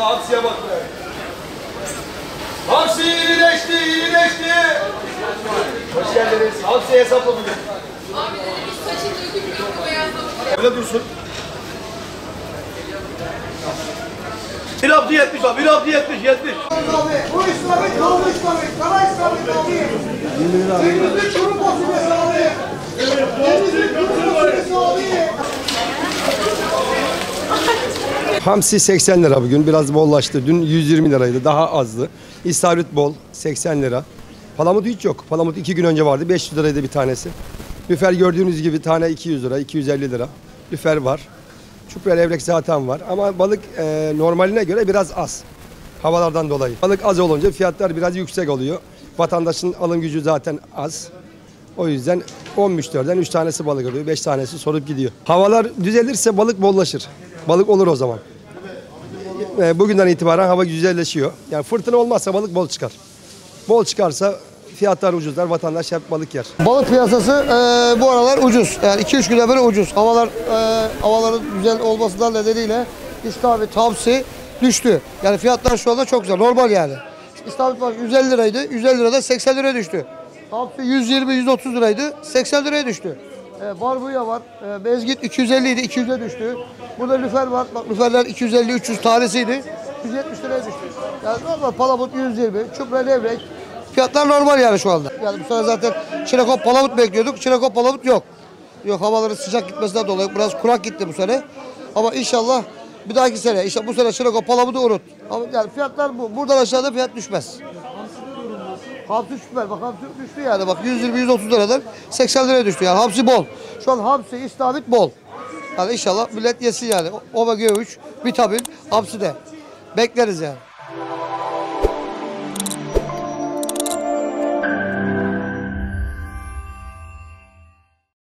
Allah hamsiye bak be. Hamsi iyileşti, iyileşti. Hoş geldiniz. Hamsiye hesapla bugün. Abi dedi biz saçını dökülmüyor bu beyazlamış. Öyle dursun. Bir abdi 70 abi, bir abdi 70, 70. Bu İslam'ın kaldı İslam'ın. Kara İslam'ın kaldı. Denizli kuru fasulyesi abi. Denizli kuru fasulyesi abi. Hamsi 80 lira bugün. Biraz bollaştı. Dün 120 liraydı. Daha azdı. İstavrit bol 80 lira. Palamut hiç yok. Palamut 2 gün önce vardı. 500 liraydı bir tanesi. Lüfer gördüğünüz gibi tane 200 lira, 250 lira. Lüfer var. Çupra levrek zaten var. Ama balık normaline göre biraz az. Havalardan dolayı. Balık az olunca fiyatlar biraz yüksek oluyor. Vatandaşın alım gücü zaten az. O yüzden 10 müşteriden 3 tanesi balık alıyor, 5 tanesi sorup gidiyor. Havalar düzelirse balık bollaşır. Balık olur o zaman. Bugünden itibaren hava güzelleşiyor. Yani fırtına olmazsa balık bol çıkar. Bol çıkarsa fiyatlar ucuzlar, vatandaş hep balık yer. Balık piyasası bu aralar ucuz. Yani 2-3 güne beri ucuz. Havaların güzel olmasından nedeniyle istavrit, hamsi düştü. Yani fiyatlar şu anda çok güzel. Normal yani. İstavrit var 150 liraydı. 150 liradan 80 liraya düştü. Hamsi 120-130 liraydı. 80 liraya düştü. Barbunya var. Mezgit 250 idi. 200'e düştü. Burada lüfer var. Bak lüferler 250-300 tanesiydi. 170 liraya düştü. Yani normal palamut 120. Çupra levrek. Fiyatlar normal yani şu anda. Yani bu sene zaten çinekop palamut bekliyorduk. Çinekop palamut yok. Yok, havaların sıcak gitmesinden dolayı biraz kurak gitti bu sene. Ama inşallah bir dahaki sene, işte bu sene çinekop palamutu unut. Ama yani fiyatlar bu. Buradan aşağıda fiyat düşmez. Hamsi süper. Bak hamsi düştü yani. Bak 120-130 liradan 80 liraya düştü yani. Hamsi bol. Şu an hamsi, istavrit bol. Yani inşallah millet yesin yani. Omega 3, vitamin, hamsi de. Bekleriz yani.